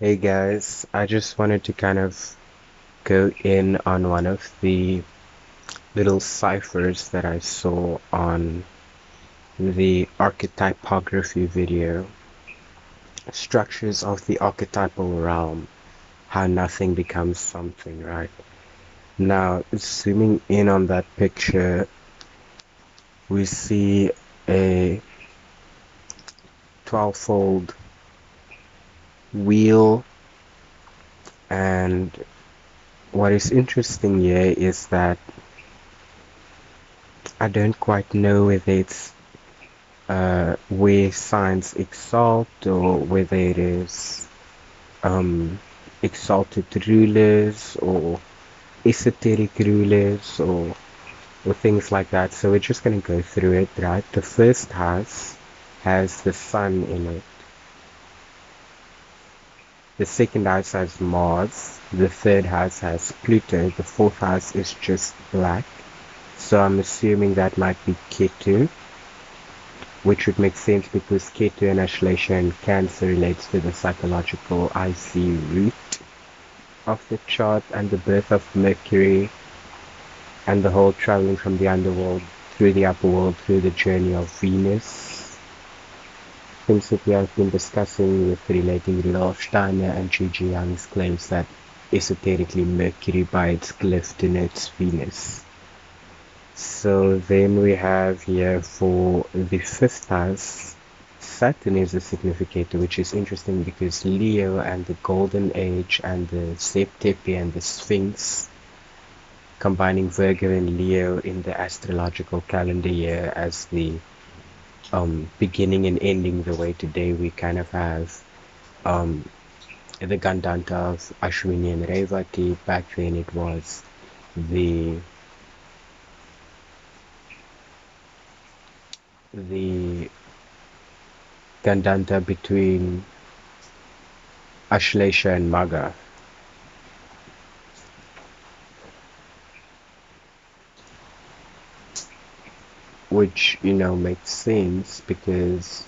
Hey guys, I just wanted to kind of go in on one of the little ciphers that I saw on the archetypography video. Structures of the archetypal realm, how nothing becomes something, right? Now, zooming in on that picture, we see a 12-fold wheel, and what is interesting here is that I don't quite know whether it's where signs exalt or whether it is um, exalted rulers or esoteric rulers or things like that. So we're just going to go through it, right? The first house has the sun in it. The second house has Mars. The third house has Pluto. The fourth house is just black. So I'm assuming that might be Ketu, which would make sense because Ketu and Ashlesha and Cancer relates to the psychological IC root of the chart and the birth of Mercury and the whole traveling from the underworld through the upper world through the journey of Venus. Things that we have been discussing with relating Rudolf Steiner and Gigi Young's claims that esoterically Mercury by its glyph denotes Venus. So then we have here for the fifth house, Saturn is a significator, which is interesting because Leo and the Golden Age and the Septepi and the Sphinx, combining Virgo and Leo in the astrological calendar year as the beginning and ending, the way today we kind of have um, the Gandanta of Ashwini and Revati. Back then it was the the Gandanta between Ashlesha and Maga, which makes sense because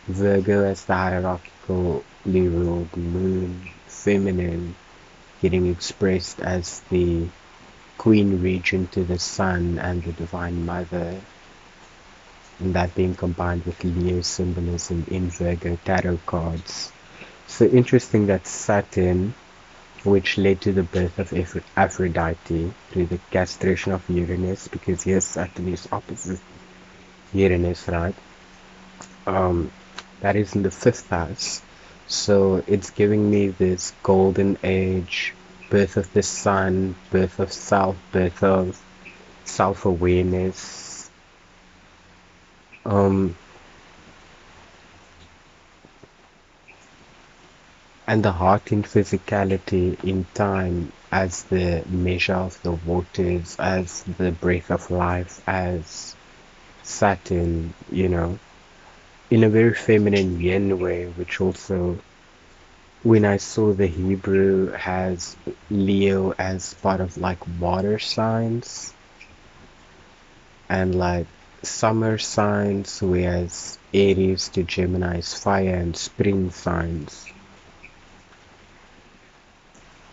Virgo as the hierarchically ruled moon, feminine, getting expressed as the queen regent to the sun and the divine mother, and that being combined with Leo symbolism in Virgo tarot cards. So interesting that Saturn, which led to the birth of Aphrodite through the castration of Uranus, because here Saturn is opposite Uranus, right? Um, that is in the fifth house. So it's giving me this golden age, birth of the sun, birth of self, birth of self-awareness. Um, and the heart in physicality in time as the measure of the waters, as the breath of life, as Saturn, in a very feminine yin way, which also, when I saw the Hebrew has Leo as part of like water signs and like summer signs, whereas Aries to Gemini is fire and spring signs.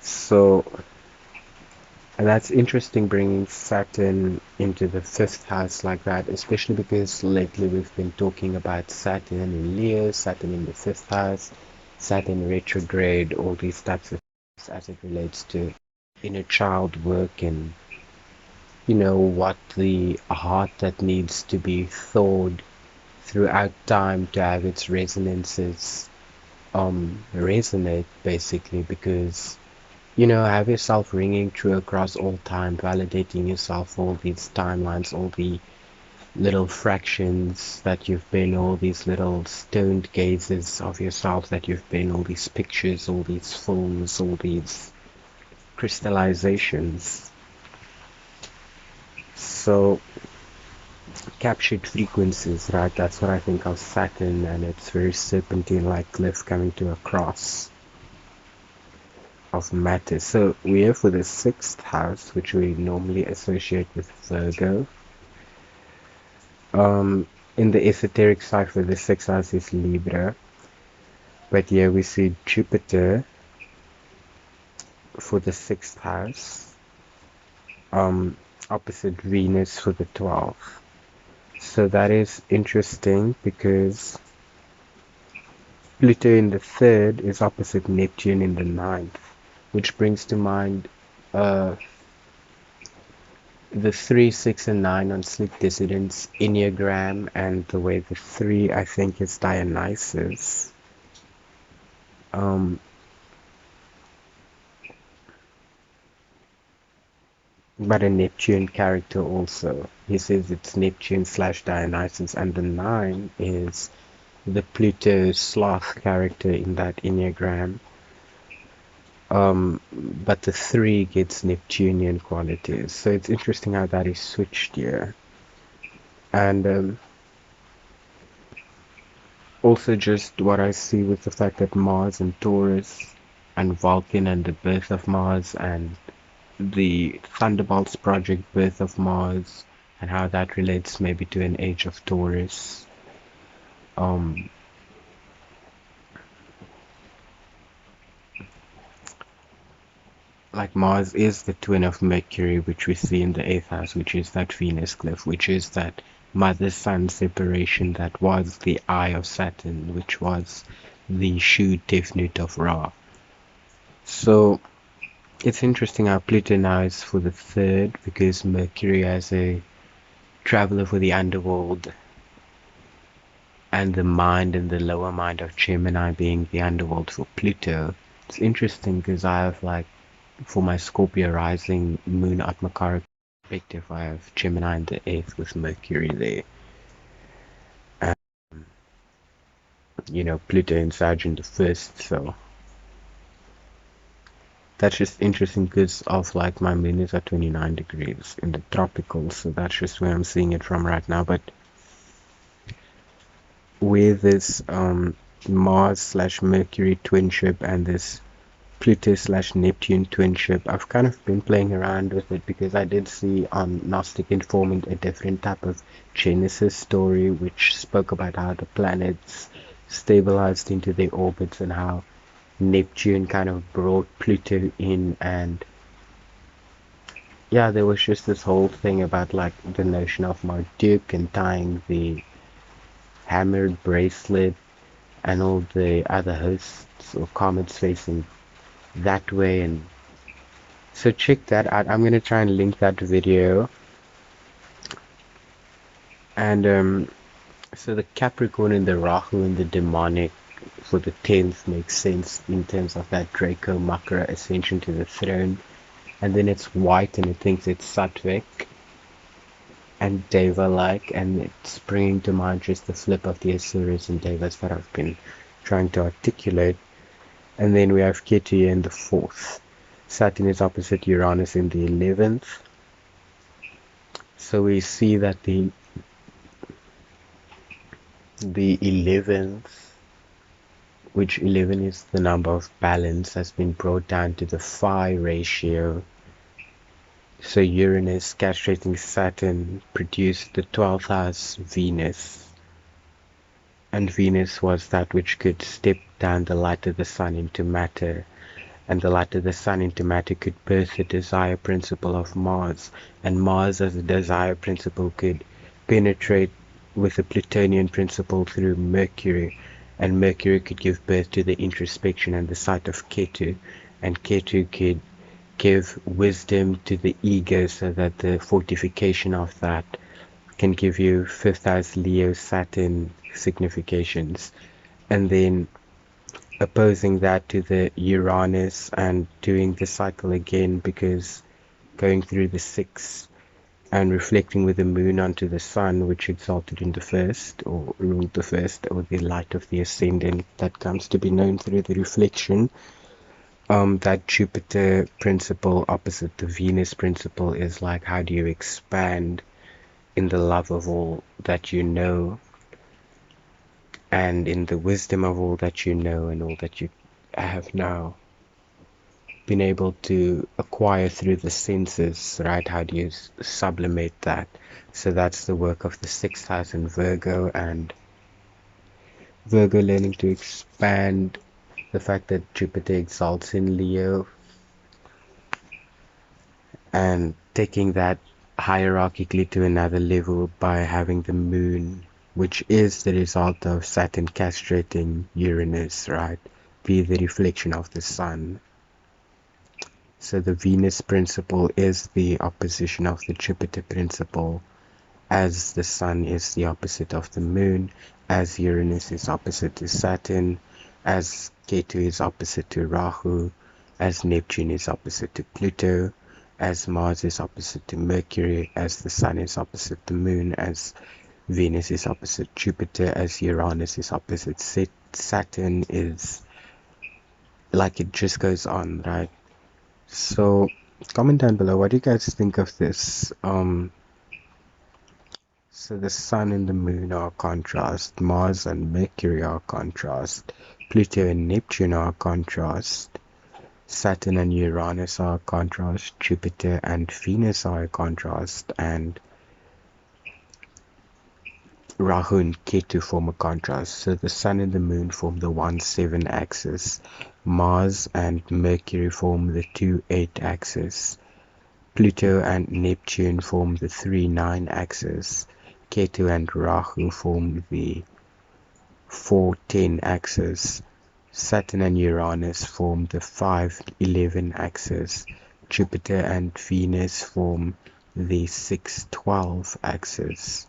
So, and that's interesting bringing Saturn into the fifth house like that, especially because lately we've been talking about Saturn in Leo, Saturn in the fifth house, Saturn retrograde, all these types of things as it relates to inner child work and, what the heart that needs to be thawed throughout time to have its resonances resonate basically because have yourself ringing true across all time, validating yourself for all these timelines, all the little fractions that you've been, all these little stoned gazes of yourself that you've been, all these pictures, all these films, all these crystallizations. So, captured frequencies, right? That's what I think of Saturn, and it's very serpentine-like glyph coming to a cross of matter. So we have for the sixth house, which we normally associate with Virgo. In the esoteric cipher, the sixth house is Libra. But here we see Jupiter for the 6th house, opposite Venus for the 12th. So that is interesting because Pluto in the 3rd is opposite Neptune in the 9th, which brings to mind the 3, 6, and 9 on sleep dissidence, Enneagram, and the way the 3, I think, is Dionysus. But a Neptune character also. He says it's Neptune slash Dionysus, and the 9 is the Pluto sloth character in that Enneagram. But the 3 gets Neptunian qualities. So it's interesting how that is switched here. And also just what I see with the fact that Mars and Taurus and Vulcan and the birth of Mars and the Thunderbolts project birth of Mars and how that relates maybe to an age of Taurus. Like Mars is the twin of Mercury, which we see in the 8th house, which is that Venus cliff, which is that mother-son separation that was the eye of Saturn, which was the Shu Tefnut of Ra. So it's interesting how Pluto now is for the 3rd, because Mercury as a traveler for the underworld and the mind and the lower mind of Gemini being the underworld for Pluto. It's interesting because I have, like, for my Scorpio rising moon Atmakara perspective, I have Gemini in the 8th with Mercury there. And, Pluto in Sag in the 1st, so that's just interesting because of, like, my moon is at 29 degrees in the tropical, so that's just where I'm seeing it from right now. But with this Mars slash Mercury twinship and this Pluto slash Neptune twinship, I've kind of been playing around with it because I did see on Gnostic Informant a different type of Genesis story which spoke about how the planets stabilized into their orbits and how Neptune kind of brought Pluto in, and yeah, there was just this whole thing about, like, the notion of Marduk and tying the hammered bracelet and all the other hosts or comets facing that way. And so check that out. I'm gonna try and link that video. And so the Capricorn and the Rahu and the demonic for the 10th makes sense in terms of that Draco Makara ascension to the throne. And then it's white and it thinks it's Sattvic and Deva-like, and it's bringing to mind just the flip of the Asuras and Devas that I've been trying to articulate. And then we have Ketu in the 4th. Saturn is opposite Uranus in the 11th. So we see that the 11th, which 11 is the number of balance, has been brought down to the phi ratio. So Uranus castrating Saturn produced the 12th house Venus. And Venus was that which could step down the light of the sun into matter. And the light of the sun into matter could birth the desire principle of Mars. And Mars as a desire principle could penetrate with the Plutonian principle through Mercury. And Mercury could give birth to the introspection and the sight of Ketu. And Ketu could give wisdom to the ego, so that the fortification of that can give you 5th house Leo Saturn significations. And then opposing that to the Uranus and doing the cycle again, because going through the 6th and reflecting with the moon onto the sun, which exalted in the 1st or ruled the 1st, or the light of the ascendant that comes to be known through the reflection. That Jupiter principle opposite the Venus principle is like, how do you expand in the love of all that you know, and in the wisdom of all that you know and all that you have now been able to acquire through the senses, right? How do you sublimate that? So that's the work of the 6th house in Virgo, and Virgo learning to expand, the fact that Jupiter exalts in Leo, and taking that hierarchically to another level by having the moon, which is the result of Saturn castrating Uranus, right? Be the reflection of the sun. So the Venus principle is the opposition of the Jupiter principle, as the sun is the opposite of the moon, as Uranus is opposite to Saturn, as Ketu is opposite to Rahu, as Neptune is opposite to Pluto, as Mars is opposite to Mercury, as the sun is opposite the moon, as Venus is opposite Jupiter, as Uranus is opposite Saturn, is like it just goes on, right? So comment down below, what do you guys think of this? So the sun and the moon are contrast, Mars and Mercury are contrast, Pluto and Neptune are contrast, Saturn and Uranus are contrast, Jupiter and Venus are contrast, and Rahu and Ketu form a contrast. So the sun and the moon form the 1-7 axis, Mars and Mercury form the 2-8 axis, Pluto and Neptune form the 3-9 axis, Ketu and Rahu form the 4-10 axis, Saturn and Uranus form the 5-11 axis, Jupiter and Venus form the 6-12 axis,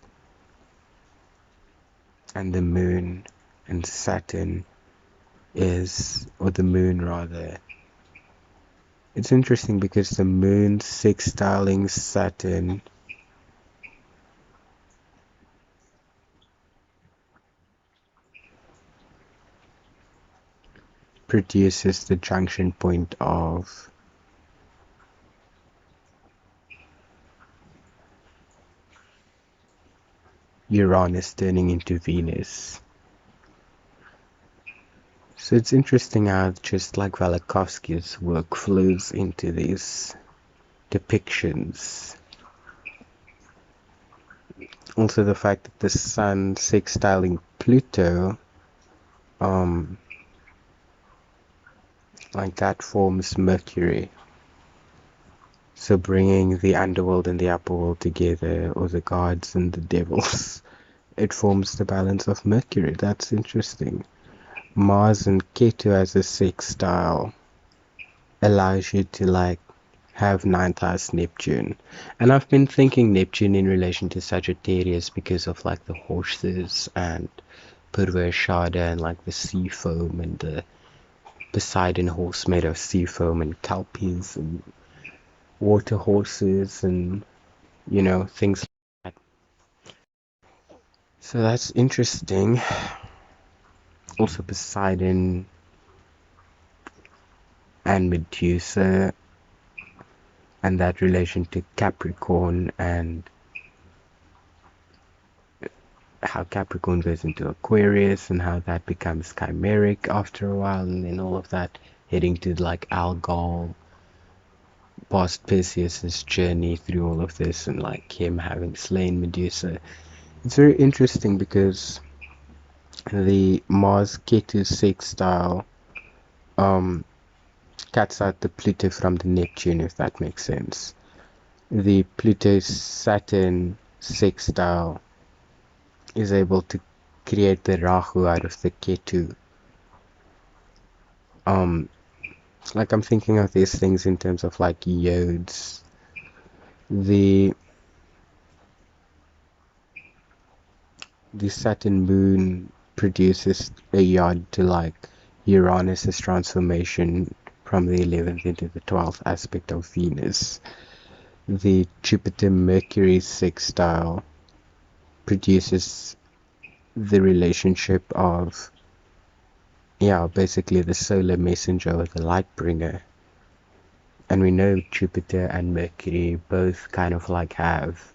and the moon and Saturn is, or the moon rather, it's interesting because the moon sextiling Saturn produces the junction point of Uranus turning into Venus. So it's interesting how just like Velikovsky's work flows into these depictions. Also the fact that the sun sextiling Pluto, like that forms Mercury. So bringing the underworld and the upper world together, or the gods and the devils, it forms the balance of Mercury. That's interesting. Mars and Ketu as a sextile allows you to like have ninth house Neptune. And I've been thinking Neptune in relation to Sagittarius because of like the horses and Purvashada and like the sea foam and the Poseidon horse made of sea foam and kelpies and water horses and things like that. So that's interesting. Also Poseidon and Medusa and that relation to Capricorn and how Capricorn goes into Aquarius and how that becomes chimeric after a while, and then all of that heading to like Algol past Perseus's journey through all of this and like him having slain Medusa. It's very interesting because the Mars Ketu sextile cuts out the Pluto from the Neptune, if that makes sense. The Pluto Saturn sextile is able to create the Rahu out of the Ketu. Like I'm thinking of these things in terms of like yods. The Saturn moon produces a yod to like Uranus's transformation from the 11th into the 12th aspect of Venus. The Jupiter Mercury sextile produces the relationship of basically the solar messenger or the light bringer. And we know Jupiter and Mercury both kind of like have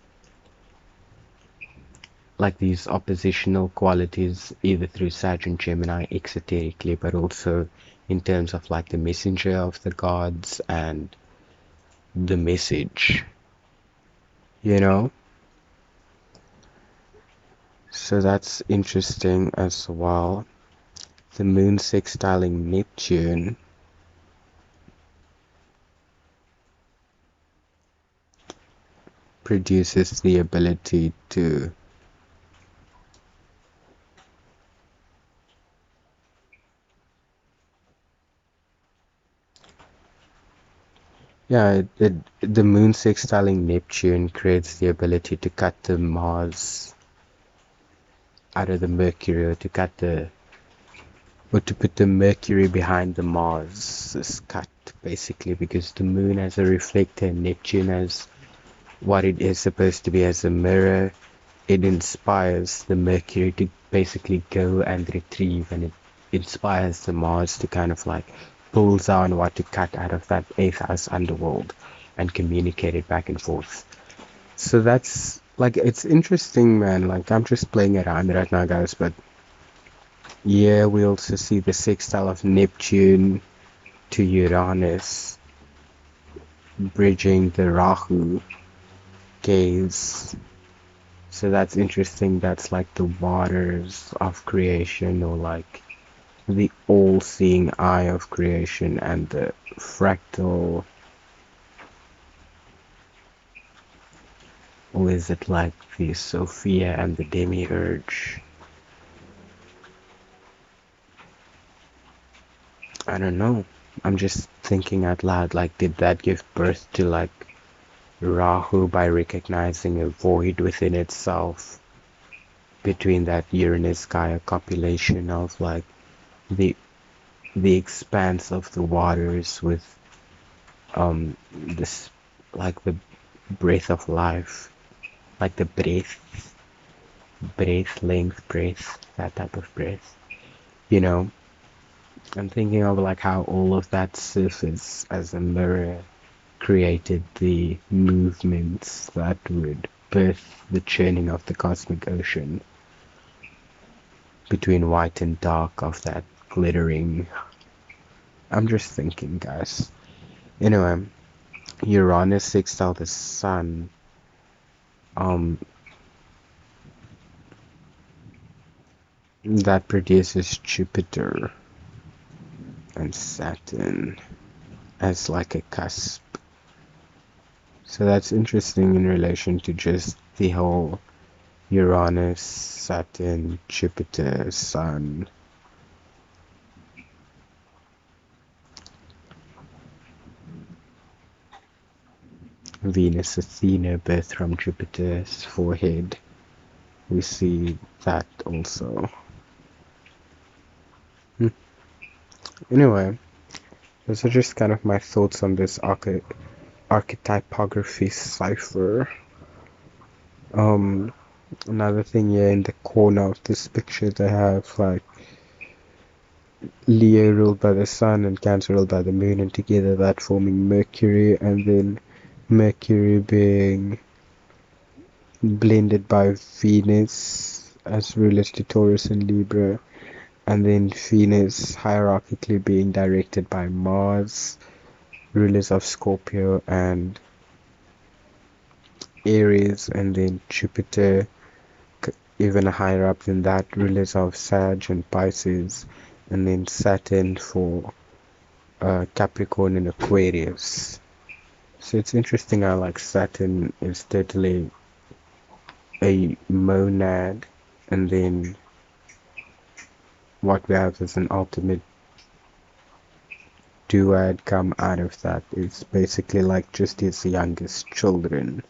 like these oppositional qualities either through Sag and Gemini exoterically, but also in terms of like the messenger of the gods and the message, you know? So that's interesting as well. The moon sextiling Neptune produces the ability to the moon sextiling Neptune creates the ability to cut the Mars out of the Mercury, or to put the Mercury behind the Mars is cut, basically, because the moon as a reflector, Neptune as what it is supposed to be as a mirror. It inspires the Mercury to basically go and retrieve, and it inspires the Mars to kind of like pull down what to cut out of that eighth house underworld and communicate it back and forth. So that's like, it's interesting, man. Like, I'm just playing around right now, guys, but yeah, we also see the sextile of Neptune to Uranus bridging the Rahu gaze. So that's interesting. That's like the waters of creation, or like the all-seeing eye of creation, and the fractal, or is it like the Sophia and the demiurge? I don't know. I'm just thinking out loud, like, did that give birth to like Rahu by recognizing a void within itself between that Uranus-Gaia copulation of like the expanse of the waters with this, like the breath of life, like the breath length breath, that type of breath, you know. I'm thinking of like how all of that surface as a mirror created the movements that would birth the churning of the cosmic ocean between white and dark of that glittering. I'm just thinking, guys. Anyway, Uranus sextile the sun. That produces Jupiter and Saturn as like a cusp. So that's interesting in relation to just the whole Uranus, Saturn, Jupiter, Sun. Venus, Athena, birth from Jupiter's forehead. We see that also. Anyway, those are just kind of my thoughts on this archetypography cipher. Another thing here in the corner of this picture, they have like Leo ruled by the sun and Cancer ruled by the moon, and together that forming Mercury, and then Mercury being blended by Venus as rulers to Taurus and Libra, and then Venus hierarchically being directed by Mars, rulers of Scorpio and Aries, and then Jupiter even higher up than that, rulers of Sag and Pisces, and then Saturn for Capricorn and Aquarius. So it's interesting how like Saturn is totally a monad, and then what we have as an ultimate duad come out of that is basically like just his youngest children.